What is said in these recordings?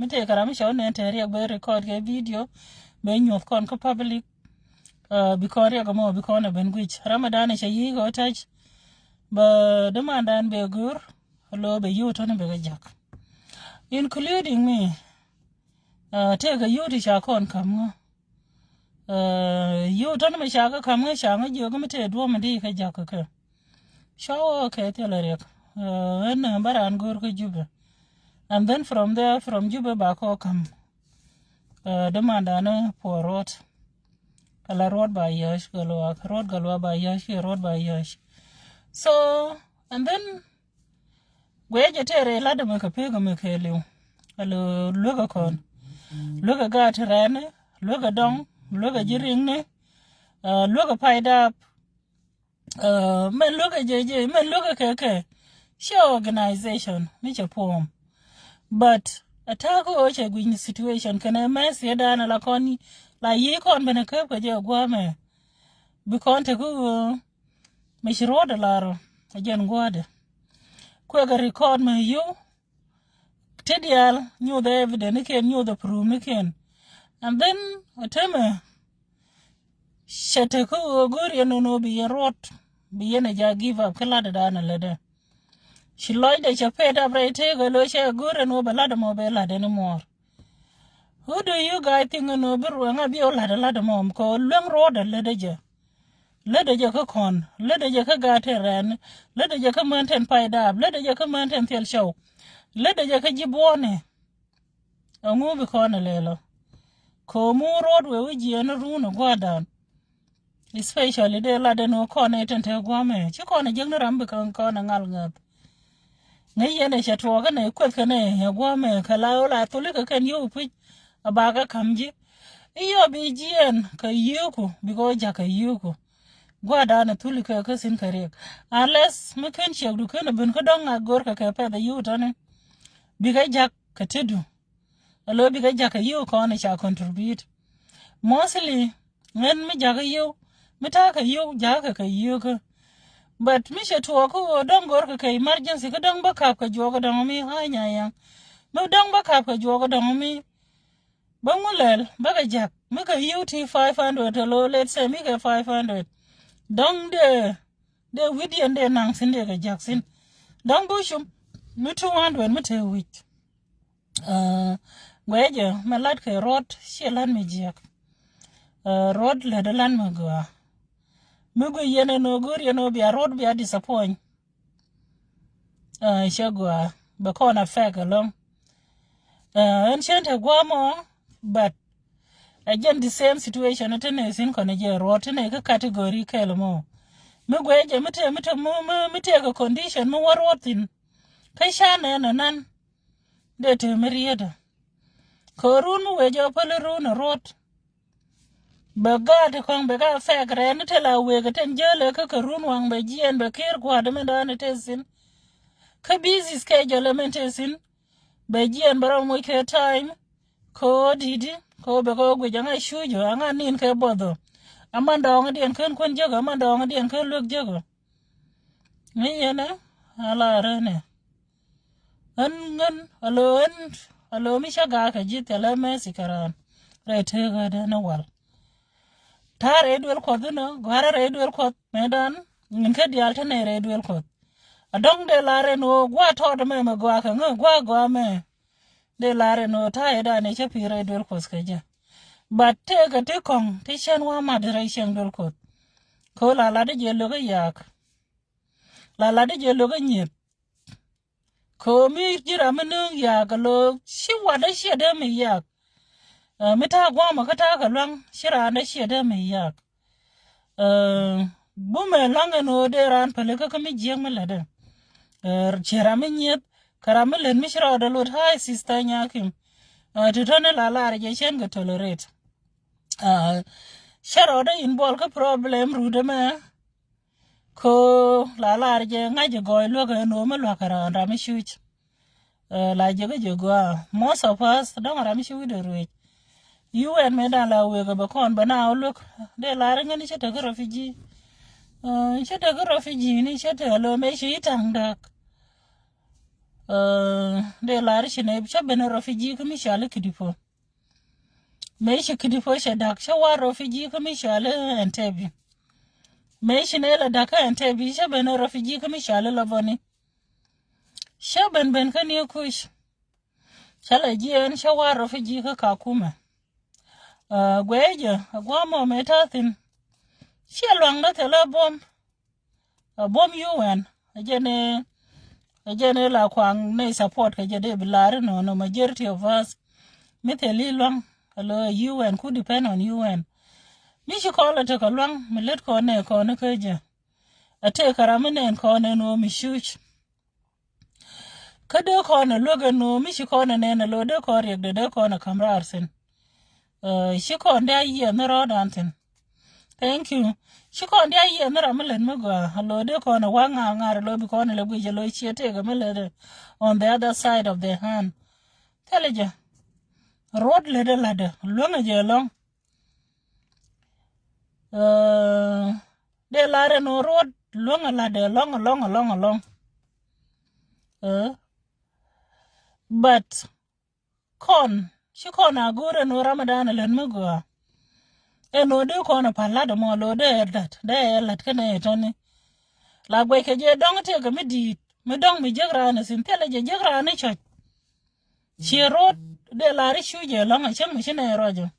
me te karami show ne te ria be record ke video be nyot kon ko public because ria mo because na ben gwich Ramadan she yi go touch ba demandan be gur lo be you to ne be jak including me take a you to shakon kam you to me shaka kam shanga jo ko me te do me di ka jak ka show ke te le ria en baran gur ko juba. And then from there, from Juba back come demandana for road. Kala road by Yash, Galwa by Yash, road by Yash. So, and then where you tell a lad of make a pig of make a liu. Hello, look a con. Look a gat ran, look a dong, look a jiring, look a pied up. Men look at JJ, men look a keke. Sure organization, make a poem. But atako oche gwini situation kene mess yedana la koni la yi kon bene kep ko je gwame bikon te ku me shirode laro ajen gwade ko ga record me you tedial knew the evidence ken knew the proof ken and then ateme shete ko gori no bi rot bi yene ja give up kala da na lede. She lied that she paid up right here, go she good and over lad mobile lad anymore. Who do you guys think no be wrong? I be all lad mom called long road and ledaja. Ledaja con, ledaja got her ran, ledaja mountain pied up, ledaja mountain tail show, ledaja jibone. A movie corner lelo. Co more road where we and a rune go down. Especially the lad no corner and tell guame. She corner young rambukan corner ngalgat. Ngay ne chatwa ka ne kwet ka ne ya gwa me kala ola tuli ka ken yu pi abaga kamji iyo bi jien ka yuku bigo ja ka yuku gwa da na tuli ka sin kare unless me ken che du ken ben ka dong agor ka pe da yu to ne biga ja ka tedu alo biga ja ka yu ko ne cha contribute mostly when me ja ka yu me ta ka yu ja ka yu ka. But me should walk over don't go to emergency, go down back up, jog down me, hi, yang. No down back up, jog down me. Bangulel, baga jack, make a UT 500, hello, let's say, make a 500. Down there, the witty and then nangs in there, Jackson. Down bushum, me 200, me tell wit. Where you, my lad, road, she land me jack. Road, let the land me go. Mugu yene no good, be a road be a disappoint. Shagua, Bacona fag along. Ancient a guamo, but again the same situation at an in Conaja road in a category Calamo. Mugu, me take a condition, no what road in. Kaishan and none. They to Marietta. Corun, where your polarun road. Bagad kong bega fag ran tell a wig at Angela Kakarun wang by G and Bakir Quadaman tessin. Busy schedule lamentation by G and Baron Wicker time. Co didi, co bego with young I shoot you, and I need care bother. Amanda on the uncle Kun Jugger, Amanda on the uncle look jugger. Me, a la rene. Ungun, alone, Misha Gaka, Jitala Messikaran. Right here, no well. Tar Edwell Codino, Guara Edwell Cod, Medan, Ninka the alternate Edwell Cod. A dong de lare no, gua taught a mema guaca, no gua me. De lare no tired and a chappy Edwell Coscaja. But take a tickong, Tishan one moderation will code. Call a lady yellow yak. La lady yellow yip. Call me Jiramanu yak, a low, she what a shit me yak. Mita guama kataka long, shira and a shit me yak. Boomer long and no de ran pelica come jam ladder. Cheramin yet, caramel and mishra the Lord high sister yakim. To turn a la jen tolerate. Shadow in bulk problem, rudeme. Ko la ngaja goy look and no malwaka and ramishuch. La jaga most of us don't ramishu with the rich. You and Medala will go back on, but now look, they're lying and shut a refugee. Shut a refugee, and shut a low, make she tongue dark. de la rishine shabene refugee kami shale kidipo meishi kidipo shadak shawa refugee kami shale entebi meishi nela daka entebi shabene refugee kami shale lavoni shaben ben kani kush shala jien shawa refugee ka kakuma gweje agwamo metatin shalwang na tele bom UN ajene la kwang ne support ka jede bilare no majority of us mitheli long alo UN could depend on UN mishi kola to kalwang milet ko ne keje ate karamene ko ne no mishuch kado ko ne logo no mishi ko ne ne lo de ko riek de ko ne kamrarsen shi ko nda yi na rodanten thank you shi ko nda yi na ramelen maga lo de ko ne wanga ngar lo bi ko ne le gije lo chiete ga mele on the other side of the hand teleja road le de lade longa je long de lare no road longa lade long but she kon agure no ramadan len mago no de kon palado mo lo de that de lat kene toni la gwe ke je dong te ga mi dong mi jegra na sin tele je jegra na cho chi road de lare shuje long chen mi shine rojo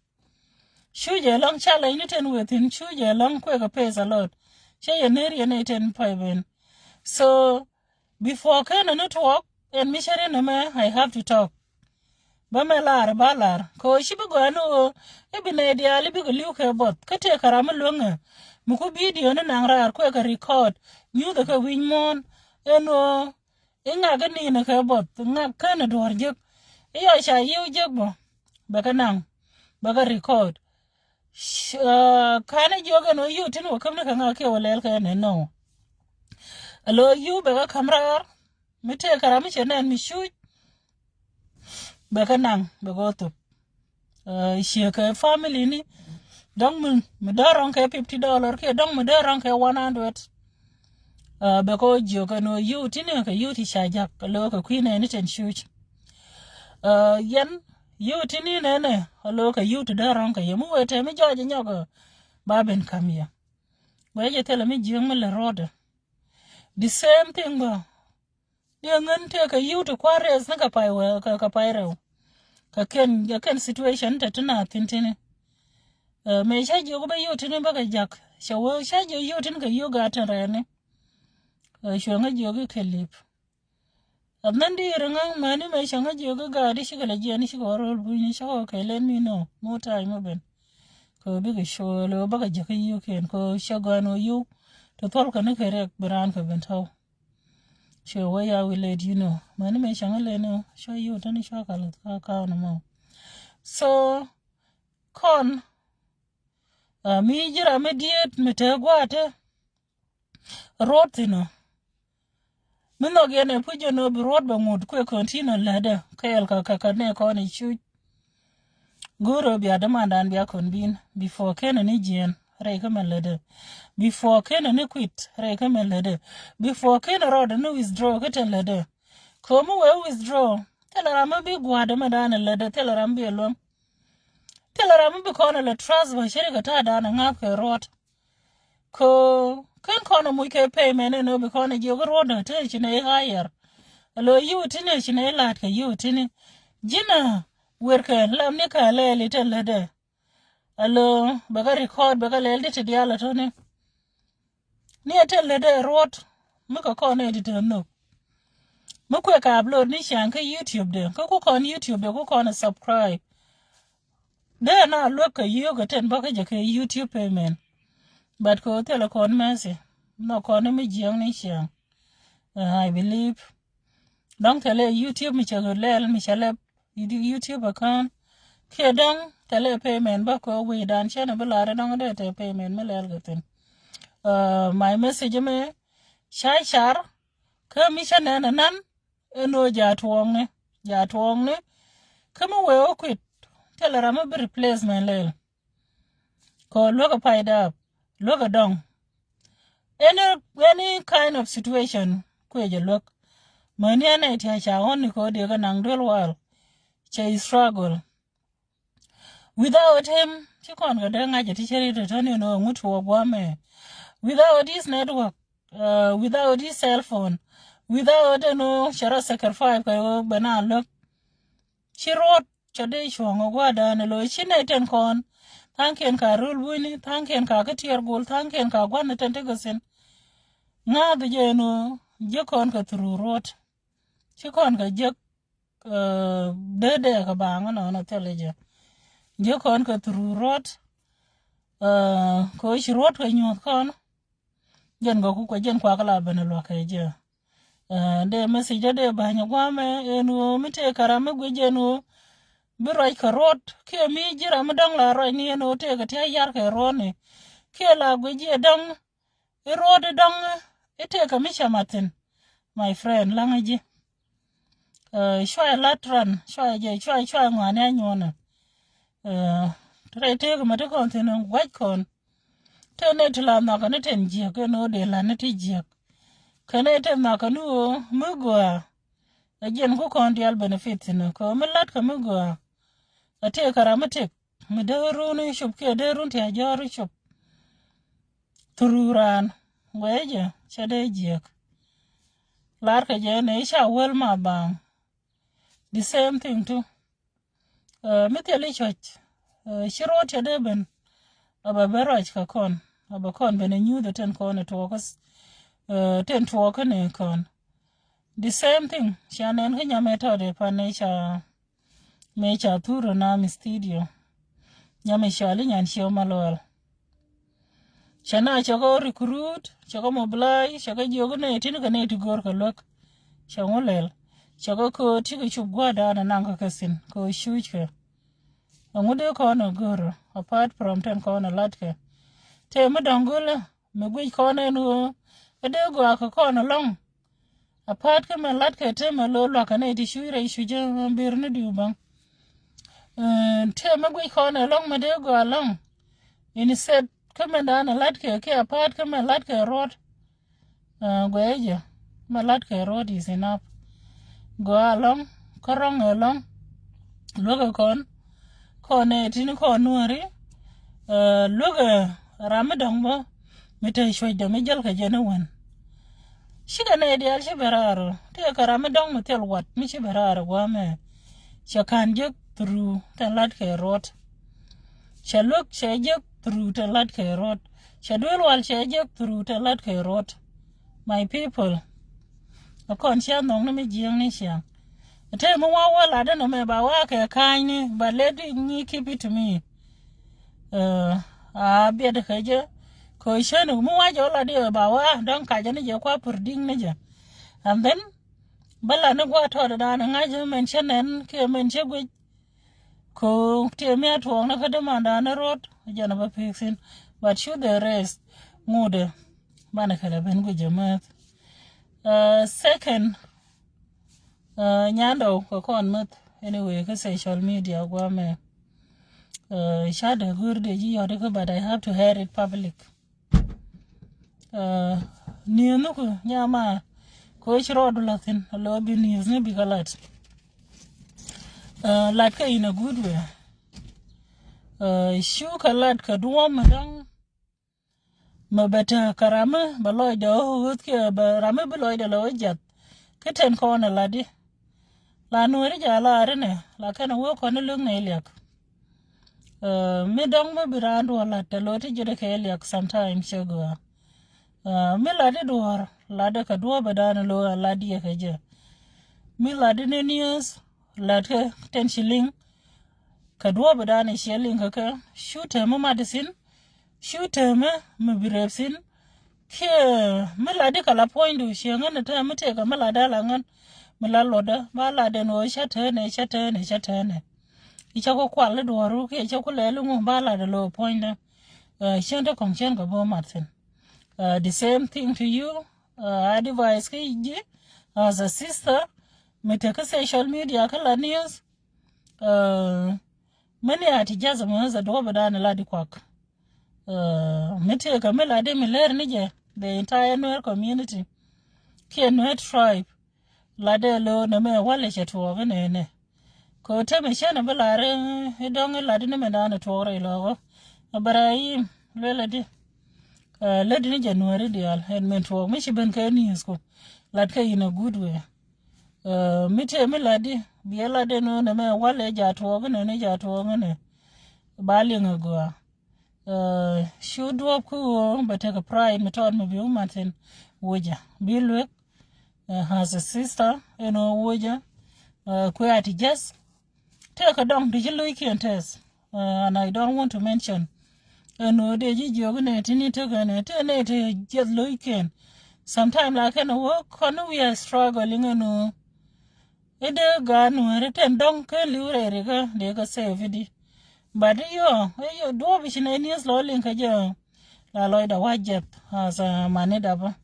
shuje long chala ini ten within shuje long kwe ga pays a lot she ye neri ne ten paiben so before can not walk and missionary no me I have to talk bamelar balar ko shibi gwano ibine dia libi liu ke bot kate karama lunga muku video na nangrar ko ka record new the ka winmon eno inga gani na ke bot nga kana dor je iyo sha yu je bo baka nang baka record kana joga no yu tin wo kamna ka nga ke walel ka ne no alo yu baka kamrar mite karama chenen mi shu baka nang bagoto she ka family ni dong mi daron ke $50 ke dong mi daron ke 100 bako joga no yu tin ka yu ti shajak lo ka kwina ni ten shu yan yu tin ni ne lo ka yu ti daron ka yemu wete mi joje nyogo baben kamya waje tele mi jeng mi le roda the same thing ba ngan te ka yu ti kwares na ka pai we ka pai rew ka ken situation ta tuna tintine me sha jo ba yu tin ba ka jak shawo sha jo yu tin ka yu ga tan rene sho nga jo ga kelip adnan di ranga mani me sha nga jo ga di shi ga je ni shi ga rol bu ni sha ka len mi no mo time ben ko bi ga sho lo ba ka jak yu ken ko sha ga no yu to tol ka ne kere bran ka ben taw sure way I will let you know. Mani me shangale no show you tani shakal ka no mo. So kon mi jira me diet me te gwate rotino. Mino gene pujo no bi rot ba ngud kwe continue lada kel ka ne ko ni chu guro bi adamandan bi akon before ken ni jien rei ka melede before ken ni quit rei ka melede before ken rod no withdraw ka telede komu we withdraw telara ma bi gwada madana lede telara bi lom telara ma bi kono le trust ba shiri ka ta dana ngap ke rot ko ken kono mu ke payment no bi kono ji go rod te chine higher lo yu tine chine lat ka yu tine jina werke lam ni ka le telede alo baga record baga lelde te diala tone ni atelle de rot muka ko ne edit no mukwe ka upload ni shanka YouTube de ka ku kon YouTube de ku kon subscribe de na look ka yoga ten baga je ka YouTube payment but ko tele kon message no kon mi jeng ni shang I believe don't tell YouTube mi chago lel mi chale YouTube account ke dong tele payment ba ko we dan chana bulare dong de te payment me lel gaten my message me shar ka mi chana nan eno jatwong ne kama we o quit tele rama be replacement lel ko loga paida loga dong any kind of situation ko je look Mani ana iti hacha honi ko de ga nang dwel wal. Che struggle. Without him, chikon ga denga je ticheri to tani no ngutu wabwame. Without his network, without his cell phone, without no shara sacrifice ko bana look. She wrote chade chwongo gwada ne lo chine ten kon. Thanken ka rule wini, thanken ka katier gul, thanken ka gwana tentegosin. Nga the jeno, jekon ka through wrote. Chikon ka jek dede ka banga no teleje. Jekon ka through wrote. Ko she wrote ka nyot kon. Jen go ku ko jen kwa kala bana lo ka je. De message de banya gwame enu mite karame gwe jenu biroi ka rot ke mi jira madang la roi ni enu te ka te yar ka rone ke la gwe je dang e rode dang ite ka misha matin my friend langaji shwa latran shwa je shwa ngwane nyona tre te ka mate kon tenen white con tene tla na ka ne ten je ke no de la ne ti je kane tem na kanu mugwa ajen ko kon dial benefit no ko melat ka mugwa ate karamate me deru ni shop ke deru ti ajar shop tururan weje chade jek lar ka je ne sha wel ma bang the same thing too me tele church shiro chade ben aba berach ka kon aba kon ben nyu the ten kon to was ten to ne kon the same thing shanen kanya method pa nature mecha turo na mi studio nyame shali nyan shio malwal shana chako recruit chako mobilize chako jogo ne tin ka ne tigor ka lok changolel chako ko tigo chugwa da na nanga kasin ko shuchka amude ko no goro apart from ten ko na latke te madangula me gwi ko ne no ede go ko no long apart ka me latke te me lo ka ne ti shuire shuje birne diubang te me gwi ko ne long me de go long instead kama dana latke ke apart kama latke road gweje ma latke road is enough go along korong along logo kon tin ko nuari logo ramadang mo mete shoy de me jal ka jena wan shiga ne de al shiberaro te ka ramadang mo tel wat mi shiberaro wa me shakan je through the latke road shaluk sheje through the latke road shadul wal sheje through the latke road my people akon sha nong na me jiang ni sha te mo wa wala da no me ba wa ke kai ni ba let me keep it to me a be da ka je ko shenu mo wa jo la de ba wa don ka je ni je kwa purding ni je and then bala na gwa to da na ngaje men chenen ke men chegwe ko te me atwong na kada manda na rot jana ba fixin but should the rest ngode bana kala ben go jamat second nyando ko kon mat anyway ka social media gwa me shada gurde ji yode ko but I have to hear it public ni no ko nyama ko shiro dulatin lobby news ne bigalat like in a good way shuka lad ka duwa madang mabata karama baloy da hut ke barame baloy da lojat keten ko na ladi la nuori jala rene la kana wo ko na lung ne lek me dong me birandu wala ta loti jode ke lek sometimes shego me ladi duwar lada ka duwa badana lo ladi ka je me ladi ne news lada 10 shilling kadwa badane shilling kaka shoota ma medicine shoota ma birepsin ke melade kala pointu shengana ta mate ka melada langan melaloda balade no shatane ichako kwale dwaru ke ichako lelu ngo balade lo pointa shenta kongchen ka bo martin the same thing to you advice ke ji as a sister metaka social media kala news many atijaza mwanza dogo badana ladi kwak mete kamela de miler nije the entire Nuer community ke Nuer tribe la de lo na me wale che to ne ko te me shana balare dong la de me na to re lo Ibrahim lela de lady ni January dial and men to me she ben ka ni sko lad ka in a good way me te me ladi bi la de no na me wale ja to ne ja to ne bali ngwa should walk but take a pride me told me bi umatin woja bilwe has a sister woja kwati just take a dong did you look and test and I don't want to mention de ji jogne tini to gane te just looking sometime like work on we are struggling ede gan were ten dong ke liure ga de ga save di but yo do bi shine ni slowly ka je la loida wajep as a manida ba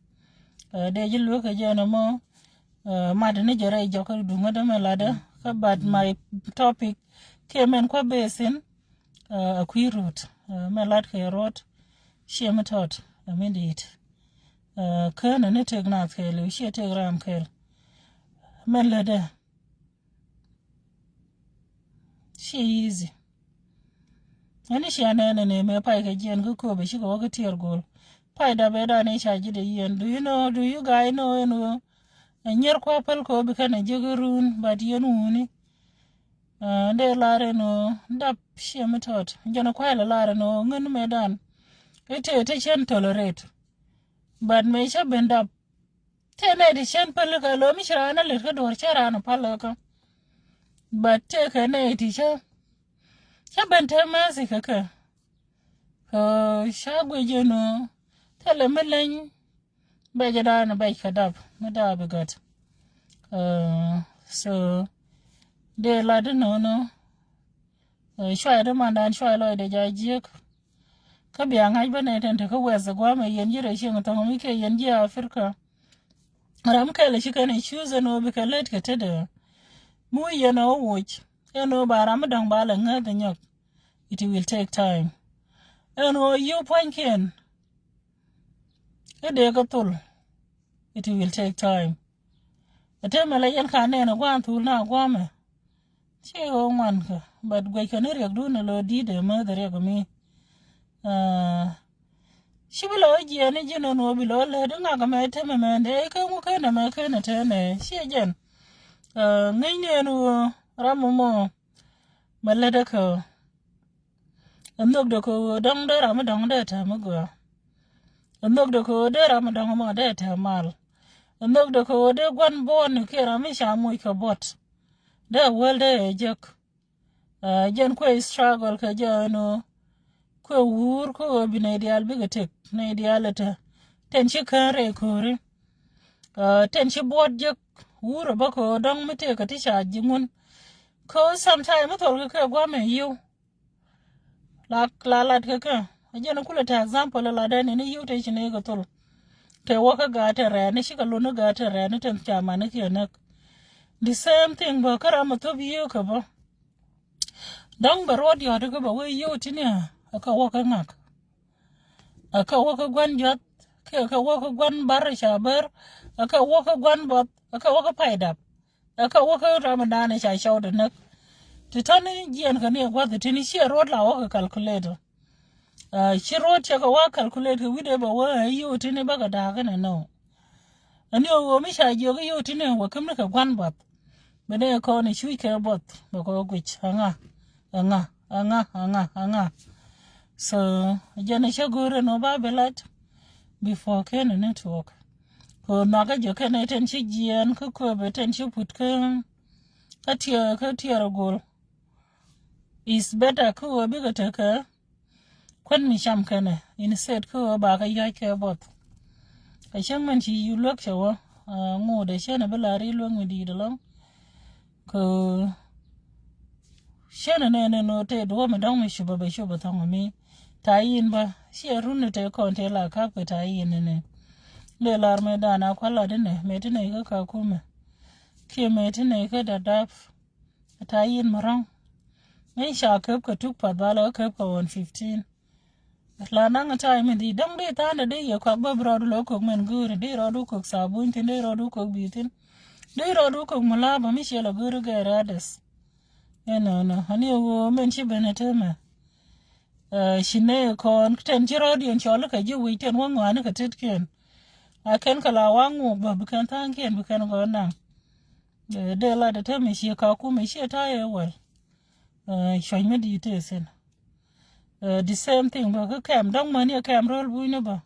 de ji lu ka je no mo mad ni jere jo ko du ngada melada but my topic came in kwa basin a queer root melad ke rot shematot amendit kana ne tegna ke lu she tegram ke melada she easy ani shi anene ne me pai ke jen ko be shi ko tier gol pai da be da ne shaji de yen do you guys know nyer ko pel ko be kana jigurun but yenu de lare no dap shematot jona kwa lare no ngun medan ite chen tolerate but me sha benda tene di chen pel ka lo mi shana le ka dor chara no palaka but te ka ne ti sha benta ma si ka sha gwe je no tele melen be jada na be ka dab me da be got so de la de no shwa de mandan shwa lo de jajik ka biya ngai bane tan ta ka wesa gwa mai yanji da shin ta mu ke yanji a Afrika ram kai la shi kana choose no bi ka let ka tada mu yana watch bara mu dan bala ngada nyok it will take time you panken de ka tul it will take time ate mala yan ka ne na gwan tul na gwa me che o man ka but gwe ka ne rek du na lo di de ma de rek mi shibilo ji ani jino no bilo le dunga ga me te me de ka mu ka na me ka na te ne she jen ngai ne no ramu mo mala da ka andok do ko dong de ramu dong de ta mu go andok do ko de ramu dong mo de ta mal andok do ko de gwan bon ke ramu sha mu ka bot da wel de jek jen ko struggle ka jano ko wur ko bina ideal biga tek na idealata ten shi kare kore ten shi bot je wur ba ko dong mete ka tisha jingun ko sometime to ka gwa me yu la ka ajana kula ta example la da ne yu te shi ne ga tol te waka ga ta ra ne shi ka lo no ga ta ra ne ten ta ma ne ke na the same thing ba kara ma to biyu ka ba dong ba rod yo to ba we yu tini aka waka ngak aka waka gwan jot ke aka waka gwan bar shabar aka waka gwan bot aka waka paidap aka waka ramadan sha shaw da nak titani jian ka ne gwa tini shi road la waka calculator shi road ya ka waka calculator wide ba wa yu tini ba ga da kana no ani o mi sha jo yu tini wa kam ka gwan bot bene ko ni shui ke bot ba ko gwich anga so jana shagore no babelat before ken network ko naga jo ken ten chi jian ko be ten chi put ka tier gol is better ko be ga taka kwan mi sham kana instead ko ba ka ya ke bot ka shang man chi you look shawa ngo de shana belari lo ngudi de long ko shana ne no te do me dong me shuba be shuba tong mi tayin ba shi runu te kon te la ka pe tayin ne le lar me dana kwala de ne me te ne ka kuma ke me te ne ka da daf tayin marang me sha ka tuk pa bala ka 115 la nanga time di dong de ta na de ya kwa ba bro lo ko men gur de ro du ko sabun tin de ro du ko bitin Liro do ko mulaba mi shela guru ga radas. No, ani wo men shi benetema. Shine kon ten jiro di en chola ka ji wi ten wangwa ka titken. Aken kala wangu ba bukan tanken bukan go nang. De la de teme shi ka ku me shi ta ye wel. Shoy me di tesen. The same thing ba ka kam dong mani kam rol bu ne ba.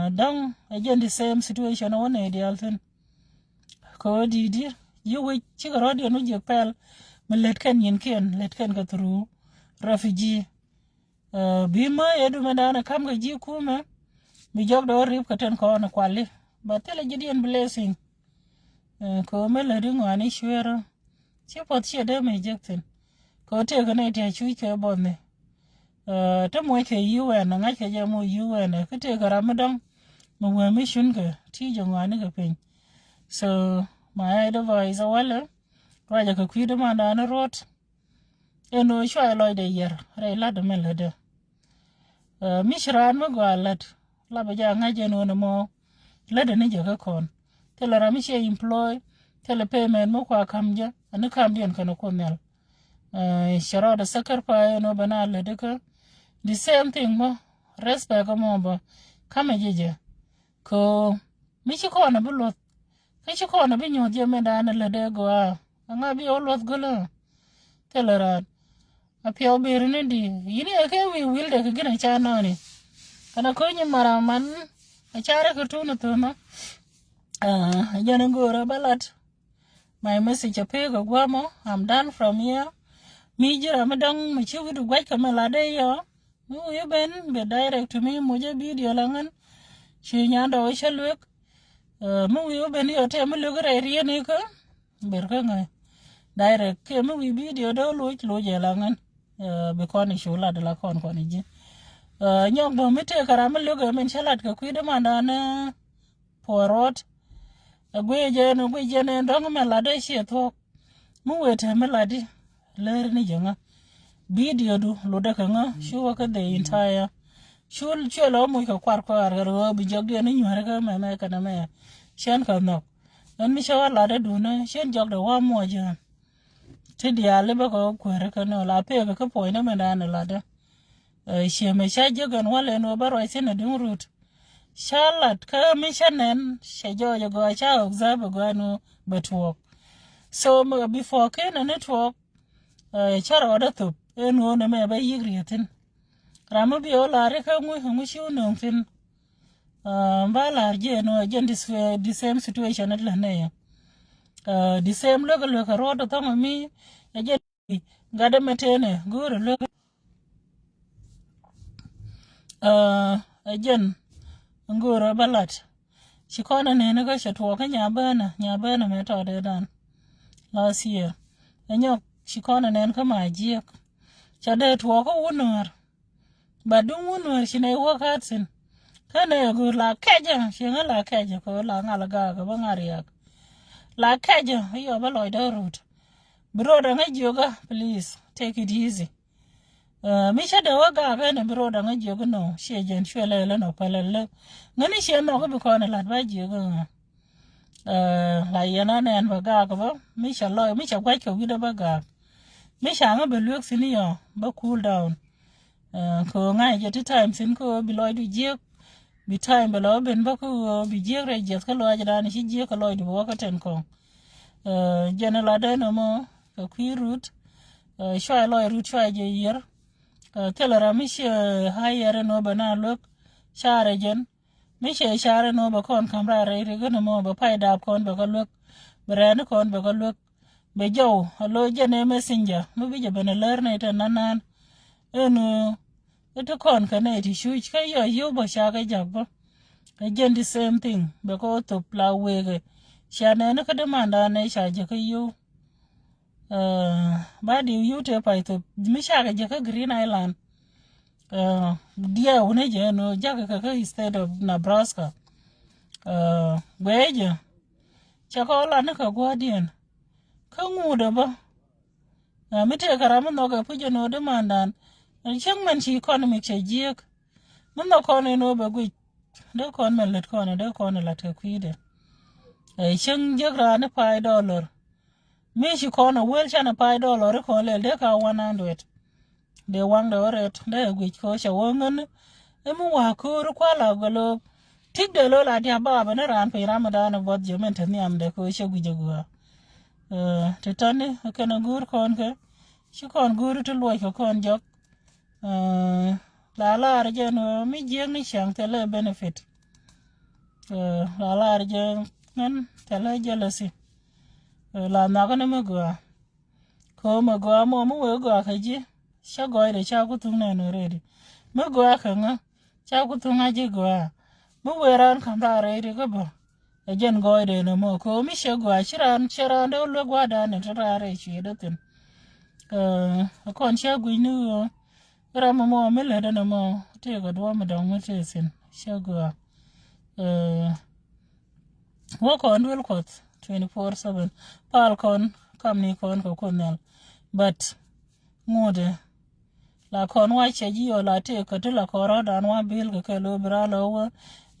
Dong again the same situation one ideal thing. Ko di you wi chi ga radio no je pel me let kan yin ken let kan ga through refugee. Bima edu medana kam ga ji kuma mi job do rip ka ten ko na kwali but tele gideon blessing ko me le ringo ani shwero chi pot chi de me jekten ko te ga ne te chu ke bonne te mo ke UN nga ke je mo UN ke te ga ramadan mo we mission ke ti jo ngani ga pen so my advice wala raja ka kwide ma da na rot eno shwa lo de yer re la de me le de mishran mo galat la ba ja ngaje no mo la de ni jaga kon te la rami she employ te le payment mo kwa kamja an kam dien kana ko mel shara da sakar pa no bana le de ka the same thing mo respect mo ba kama jeje ko mi chi ko na bulo chi ko na bi nyo je me da na le de go anga bi olot golo te la ra apio birne di yini ke wi wil de gina cha no ni kana ko ni maraman a chara ko tunu to no jana gora balat my message ape go gwamo I'm done from here mi jira madang mi chi wudu gwai kamala de yo mu ye ben be direct to me mo je video langan chi nyanda o chalwek mu ye ben yo te mu lugre ri ni ko ber ka ngai direct ke mu video do lo je langan be kon shula de la kon ji nyong do mite karama logo men chalat ka kwide manda na porot gweje ne ndong me lade shi to mu wete me ladi ler ni jenga video du lo de ka nga shuwa ka the entire shul chelo mu ka kwar ro bi jogde ni nyare ka me ka na me shen ka no an mi shawa lade du na shen jogde wa mo jan ti dia le ba ko kwere ka no la pe ka po ina me da na lade she me sha jogan wale no baro sene dun root shalat ka mi shanen she jojo go cha observe go no betwork so before ken network charo da to eno na me ba yigriatin ramu bi ola re ka mu shi no fin ba la je no again the same situation at la ne the same local ka rodo to mi again gada metene guru lo again ngoro balat shikona ne na ga shatwa ka nyabana me to de dan last year enyo shikona ne ka ma ji chade to ko wonor badun wonor shine wakatsin kana go la kaja shinga la kaja ko la ngala ga bangariya la kaja yo ba loy da root broda ngajoga please take it easy misha da waga ga na bro da ngaje go no shejen shwele le no palele ngani she no ko ko na la ba je go la yana na en baga ko ba misha lo misha gwa ko wi da baga misha nga be luk sini yo ba cool down ko ngai je time sin ko bi lo du je bi time be lo ben ba ko bi je re je ko lo ja ni shi je ko lo du ko ten ko jena la da no mo ko root shwa lo root shwa je yer telara mishe hayere no bana lok share jen mishe share no ba kon kamra re gono mo ba paida kon ba lok brand kon ba lok be jow lo jene messenger mu bi je bana ler ne ta nanan eno ito kon kana ti shuch ka yo ba sha ga jabba again the same thing ba ko to pla wege shane ne ka demanda ne sha je ka yo badi yute paito mishaga jaka Green Island dia une je no jaga kaka instead of Nebraska gweje chako la ne ka guardian ka nguda ba mite karama no ga pujo no demandan changman chi economic che jiek mun no kono no ba gwi de kon men let kono de kono la te kwide Ching jagra ne $5. Me she corner well chana $5 ko le de ka 100. De wang de oret de gwich ko sha wongan emu wa ko kwa la golo tik de lo la dia baba ne ran pe Ramadan bot jemen te niam de ko sha gwije go. Te tane kana gur kon ke shi kon gur to lo ko kon jok. La la arje no mi jeng ni shang te le benefit. La la arje nan te le jealousy. La na kana me go. Ko me go mo we go ka ji. Sha go de cha ku tung na no ready. Me go ka nga cha ku tung a ji go. Me we ran kan da ready go bo. Ejen go de no mo ko mi sha go shiran de lo go da ne tra re chi de tin. Kon sha gu nu ra mo me le de no mo te go do me dong me te sin. Sha go work on will court 24/7. Pal kon kam ni kon ko konel. But ngode la kon wa che ji o la te ko la koro dan wa bil ke lo bra lo wa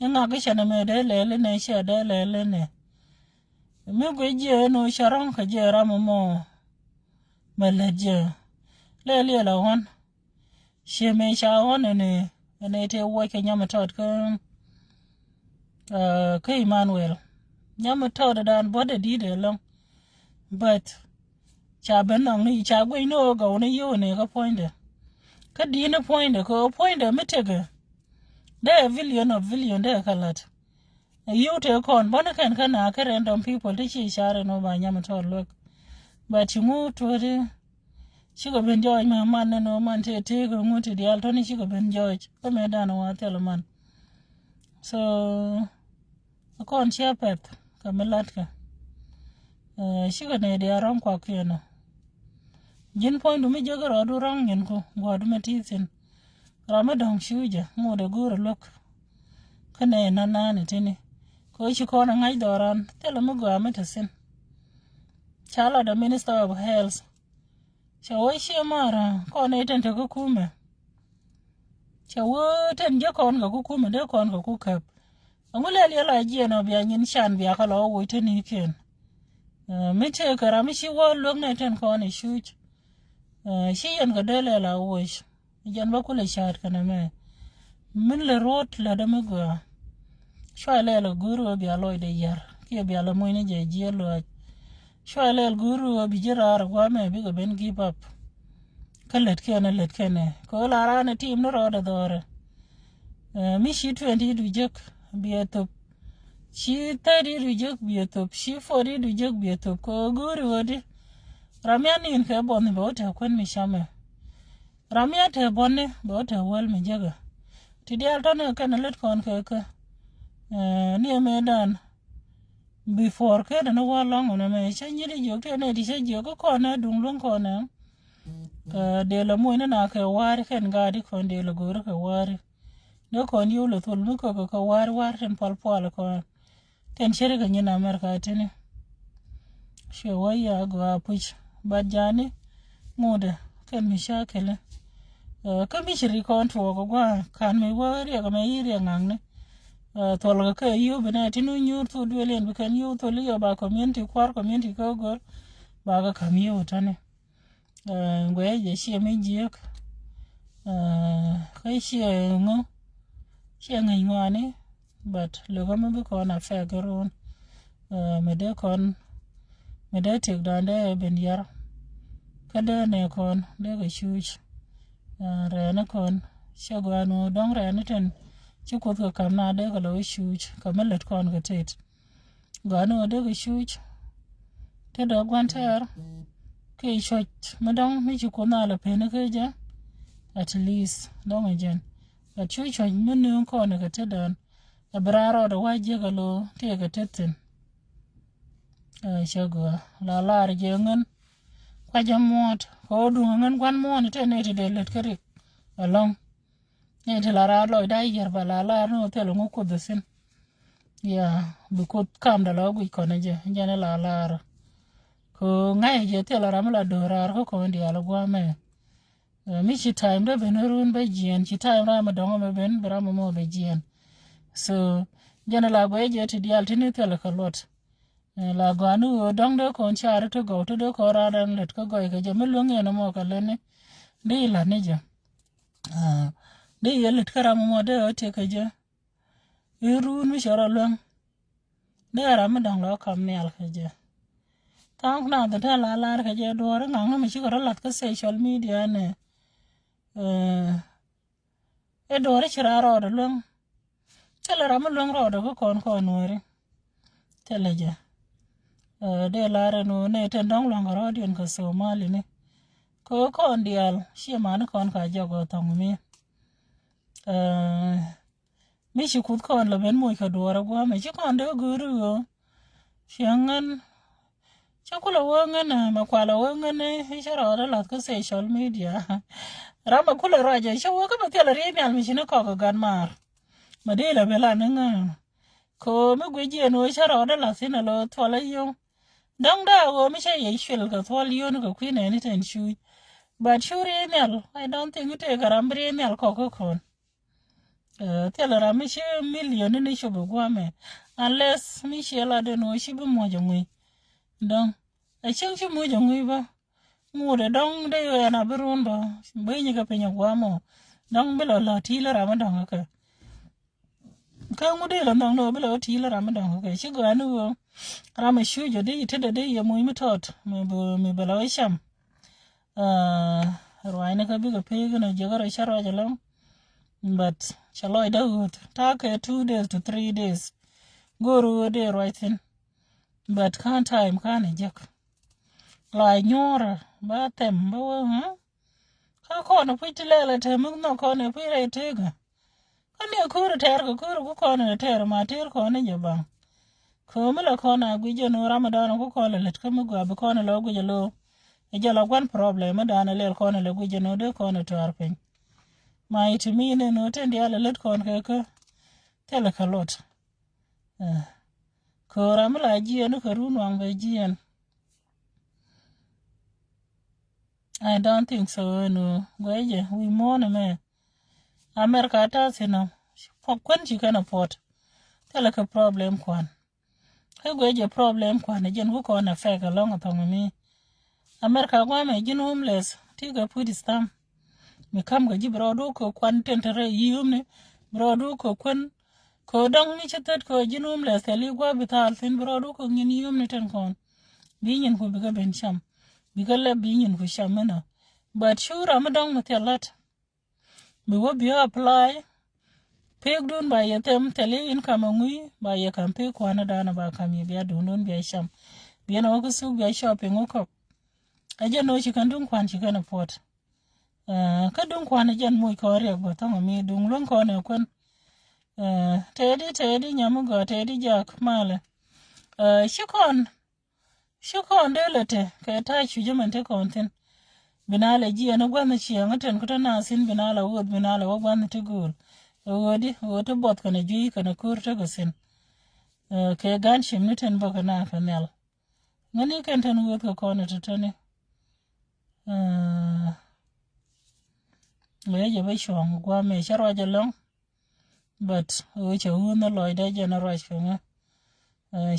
nga ke chana me de le ne she de le ne me go je no sharon ka je ra mo me le je le la won she me sha won ne te wo ke nyama tot ko ke Emmanuel nyama tot dan bode di de long but cha ben nong ni cha go no go ne yo ne ka point ka di ne point ko point me tege de villion de kalat you te kon bon kan kana ka random people te chi share no ba nyama to look but you to de chi go ben joy ma man no man te go muti di alto ni chi go ben joy ko me dan wa tele man so kon chia pet ka melat ka chi go ne de aram kwa keno jin point mi jogo ro du rong nyen ko god me tisin Ramadan shuja mo de guru look kane na ne tini ko shi ko na ngai doran tele mo go ameta sin chala the minister of health shawo shi mara ko ne tan ta ko kuma shawo tan je kon ga ku kuma de kon ga ku kap angule le la je no bia nyin shan bia ka lo wo tini ken mi te kara mi shi wo lok ne tan ko ne shuj shi yan ga dele la wo jan ba kule shat kana me min le rot la da me go shwa le guru bi aloy de yar ki bi ala moy ne je lo shwa le guru bi jirar gwa me bi go ben give up kalet kene ko la rana tim no roda dore mi shi 20 du jek bi etop shi 30 du jek bi etop shi 40 du jek bi etop ko guru wodi ramyan in ke bon bo ta kwen mi shame ramya te bonne bo te wel mi jaga ti dial tane kan let kon ke ni me dan before ke no wa long no me chanyi di jok te ne di se jok ko na dung lung ko na de la mo na ke war ken ga di kon de la gor ke war no kon yu lo tul mu ko war ten pal ko ten chere ga ni na America tene she waya go puch bajani mode ken mi shakele ka mi shiri kon to go gwa kan mi wari ga me yiri ngang ne to lo ka yu bena tinu nyur to duelen bi kan yu to liyo ba community ko go ba ga kam yu tane ngwe je shi mi jiek kai shi ngo shi ngai ngwane but lo ga me ko na fa garon me de tek dande ben yar kada ne kon de ga shuj rana kon shagwano don rana ten chiko ka kamna de ga lo shuj kamalet kon ga tet gano de ga shuj te do gwanter ke shot madong mi chiko na la pene ke ja at least don again but shuj mun kon ga te dan abraro do waje ga lo te ga tetin shagwa la lar je ngan kwa jamot ko du ngan kwan mon te ne te de let kari along ne te la ra lo dai yer bala la no te lo ko de sin ya bu ko kam da lo gu ko ne je ne la la ko ngai je te la ra mala do ra ko ndi ala gwa me mi chi time de ben run be jien chi time ra ma do me ben bra mo be jien so jana la go je te dial te ne te la ka lot la ganu dong de kon char to go to de koradan let ko go ke jame lunge no mo kalene di la ne ja di yelet karam mo de o te ke ja irun mi shara lung de ram dong lo kam ne al ke ja tang na de la la ke ja do ra ngam mi shi ko lat ko social media ne e do ra chira ro de lung tele ram lung ro de ko kon wore tele ja de la re no ne ten dong long ro dien ko Somali ne ko kon dial shi man kon ka jogo tong mi mi shi kut kon lo ben mo ka do ra gwa me shi kon de guru yo shangan chakula wangana makwala wangana ishara ora lat ko social media rama kula raja shawa ka matela re mi almi shine ko gan mar madela bela nanga ko me gweji no ishara ora lat sina lo tola yo dong da wo mi she ye shil ka tol yo no ko queen any ten shu but sure email I don't think it garambre email ko kon tela rami she million ni shubu gwame unless mi she la de no shi bu mo jongwi dong a chang chu mo jongwi ba mu de dong de yo na burun ba bai ni ka penya gwamo dong belo la ti la rama dong ka mu de la dong no belo ti la rama dong ka shi ga nu rama shu jo de ite de ya mu mi tot mi belo sham rwaine ka bi ka pe ga no jogara sharo jalam but shall do it take 2 days to 3 days go ro de right in but can't time can jack la nyora ba tem ba ka ko no piti lele te mu no ko ne pire tega ka ne ko ter ko ne ter ma ter ko ne jaba ko me la ko na gwi jo no ramadan ko le ka mu ga ko ne lo gwi lo e jala kwan problem da na le ko ne le gwi jo no de ko ne to arpen ma iti mine no tendi ala let kon ka tele ka lot ko ramla jien ko run wang be jien I don't think so no gweje we mon me America ta sino kwen chi kana pot tele ka problem kwan ka gweje problem kwan jen ko na fe ka long to mi America gwa me jin homeless tiga pudi stam mi kam ga jibro do ko kwan tentere yumne bro do ko kwan ko dong ni chetat ko jinum le seli gwa bital fin bro do ko ngin yumne ten kon binyin ko biga ben sham biga le binyin ko shamena but sure am dong matelat mi wo bi apply peg dun ba yetem tele in kama ngui ba ye kam pe kwana dana ba kam ye biya dunun biya sham biya na ko su biya shopping ko aje no chi kan dun kwan chi kana pot ka dung kwana jan muy ko re go to mi dung lon ko ne kon tedi nyamu go tedi jak male shikon de lete ka ta chu jaman te konten binale ji na gwan chi ngaten ko na sin binala wod binala wo gwan te gol wodi woto bot kana ji kana kur te go sin ke gan shim niten bo kana kanel ngani kan tan wod ko kono to tane le ba shong gwa me charo jalong but we che uno loy da general shonga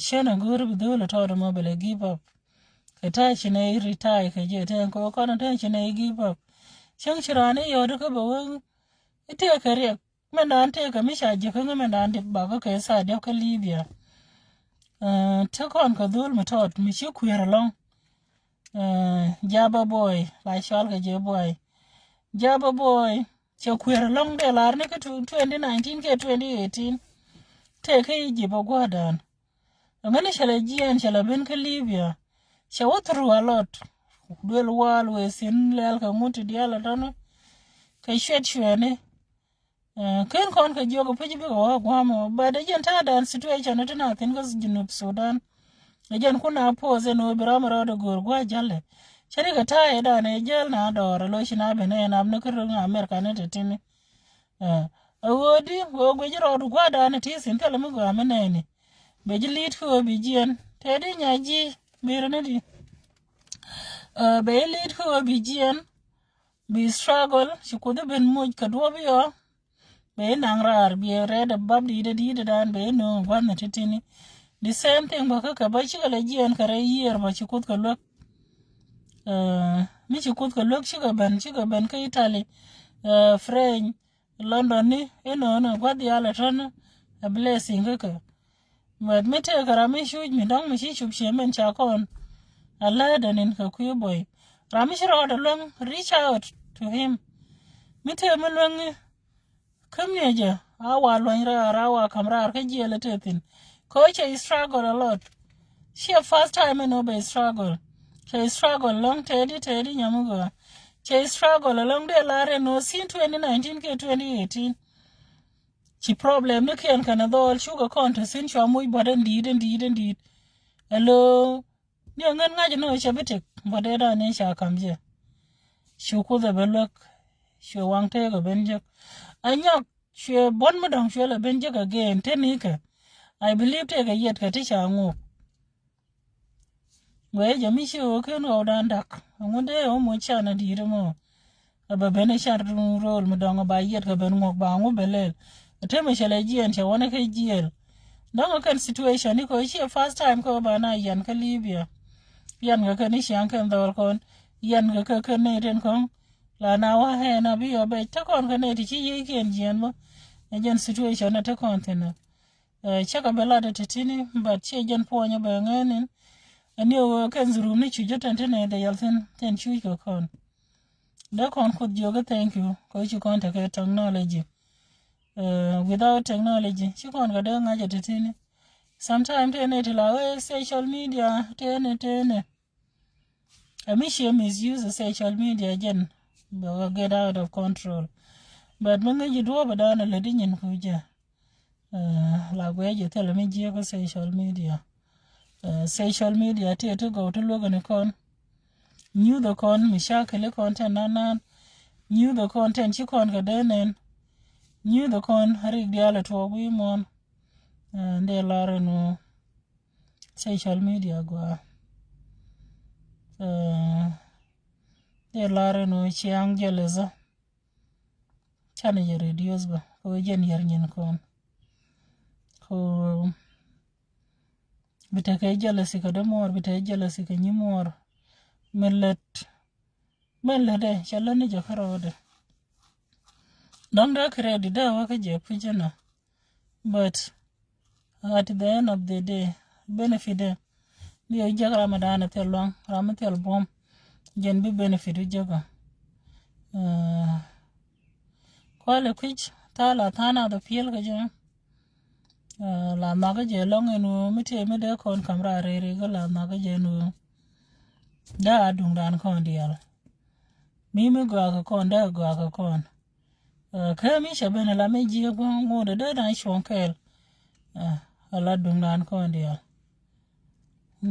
shena guru bi dole to mo bele give up ka ta shi ne retire ka je ta ko kono ta shi ne give up shang shirane yo da ka ba won ite ka re men dan te ka mi sha je ka men dan de ba ka sa da ka libya ta kon ka dul mi tot mi shi ku yar long jaba boy la shal ka je boy Jaba boy, cho queer long de larne ke 2019 ke 2018. Take a jibo guadan. A man shall a gian shall have been Libya. Shall what through a lot. Duel wall with sin lelka muti dialatano. Kay shed shwane. Ken con ka jogo pijibi or guamo, but a gentada situation at nothing was Junub Sudan. A gen kuna pose no bramara de gurgua jale. Chariga tired and a gel na door a lotion abene and I'm not American entertaining. A woody, go with your old guada and it is in Telemugo amenene. Beji lead who be gian, Teddy Yaji, Miranity. Bay lead who be gian, be struggle, she could have been much cadwabio. Bay nangrar be a red above the deed and bay no one at titini. the same thing ba ka ba chi la jian kare year ba chi kut ka lok mi chi kut ka lok chi ka ban ka Italy French London ni no kwa di ala tan a blessing ka but me te kara mi shuj mi dong mi shi chub she men cha kon ala da nin ka ku boy rami shi ro da long reach out to him mi te me long kam ne ja awa lon ra wa kamra ka ji ala te pin ko che struggle a lot she first time no be struggle she struggle long tedi nyamugo she struggle along the lare no sin 2019 ke 2018 she problem ne ken kana dol sugar content sin chwa muy boden did hello ni ngan ngaje no shabetek bode da ne sha kamje shuku the belok she wang te go benjek anyok she bon madong she la benjek again tenika I believe te ga yet ka tisha ngo we jami shi o ken o dan dak ngonde o mo chana dire mo aba bene shar rol madong ba yet ka ben ngok ba ngo belel ateme shale jien che wona ke jiel dongo kan situation ni ko shi first time ko ba na yan ka Libya yan ga kan shi kan dol kon yan ga ka ne ren kon la na wa he na bi o be ta kon ka ne ti yi ken jien mo jen situation na ta kon tena chaka bela de titini but che jen ponya ba nganen ani o kan zuru ni chu jotan tene de yalten ten chu ko kon da kon ko joga thank you ko chu kon ta ka technology without technology she kon ga da ngaje titini sometimes tene tilawe social media tene amishi misuse social media jen go get out of control but menga jidwa badana ladinyin kuja la gweje tele mi je ko social media te to go to logo kon new the con mi shakele content nanan new the content chi kon ga denen new the con hari diala to wi mon nde lare no social media go de lare no chiang jeleza chane je radios ba ko jen yer nyen kon ko bitake jealousy ka demor bitake jealousy ka nyimor mellet de chalani je karode don't credit da waka je pujana but at the end of the day benefit ni jaga ramadan te long ramatel bom jen bi benefit jaga kwale kwich tala tana da fiel ga je la maga je long enu mite me de kon kamra rere ga la maga je nu da dung dan kon dial mi me go ka kon da go ka kon ka mi shabene la me je go ngode da dan shonkel ala dung dan kon dial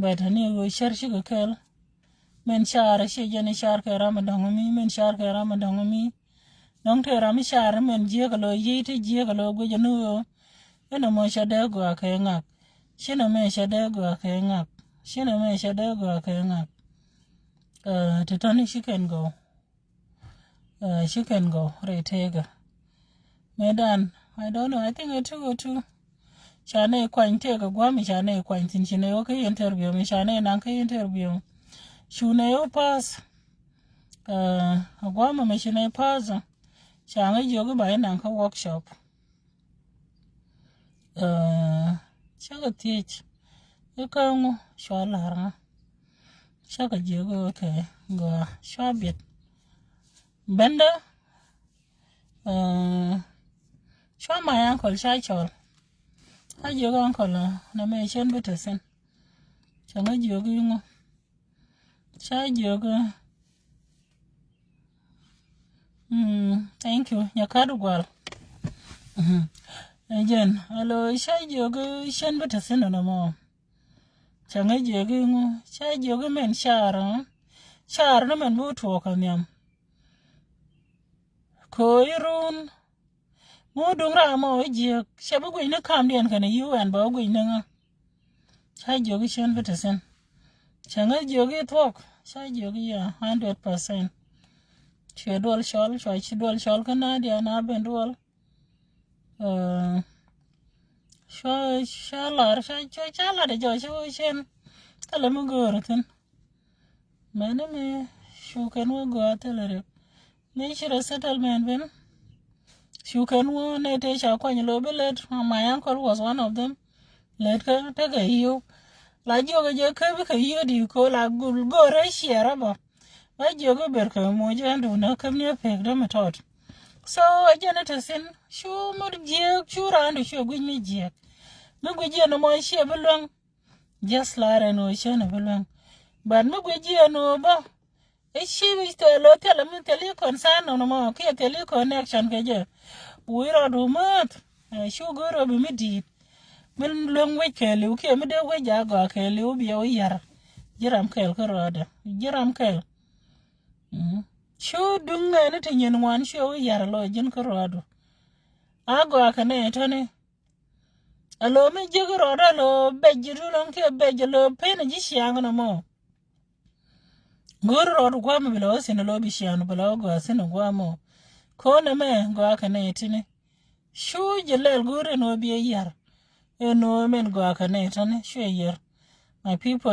beta ni go sharshi go kel men share she jene shar ka ramadan mi men shar ka ramadan mi nong te ram shar men je ga lo yite je ga lo go jenu eno mo shade go ka ngak shino me shade go ka ngak shino me shade go ka ngak to tony she can go retega medan I don't know I think it too chane kwante ga gwami chane kwantin chine yo ka interview mi chane nan ka interview shune yo pass gwama me chine pass changa jogo ba nan ka workshop chaga teach yukango shwalara chaga jogo okay go shwabit benda shwa my uncle shachol ha jogo uncle na me chen betasen changa jogo yungo cha jogo thank you nyakadu gwal again hello cha jogo chen betasen no mo changa jogo yungo cha jogo men char no men buto kanyam ko irun mo dongra mo je shabu go ina kam den kana UN ba go ina cha jogo chen betasen changa jogo talk cha jogo ya 100% chedol shol kana dia na bendol Shalar Shala de Josh Ocean Kalamugurton. Many me Shukan will go out a little. Nature settlement when Shukan won a Tesha Quanilo billet. My uncle was one of them. Let her take a you. Like you could you call a good go ratio rubber. My Jogo Berka Moja do not come near peg them at all. So a janitor sin, show more jack, sure and show with me jack. Look with you no more share belong. Just lara no shana belong. But look with you no bo. A she wish to a lot tell you concern no more, can't tell you connection, Gaja. We're do mat. I show good of me deed. When long way kelly, who came the way jago, kelly will be a year. Jeram kel corada. Jeram kel. Show dung anything in one show yar lo jin corado. Ago akane tone. Alo me jigoroda lo bejirulon ke bejalo pen jishiang no mo. Guru road guam below sin a lobby shian below go sin a guamo. Kona me go akane tine. Show jelel guru no be a year. No men go akane tone, sure year. My people.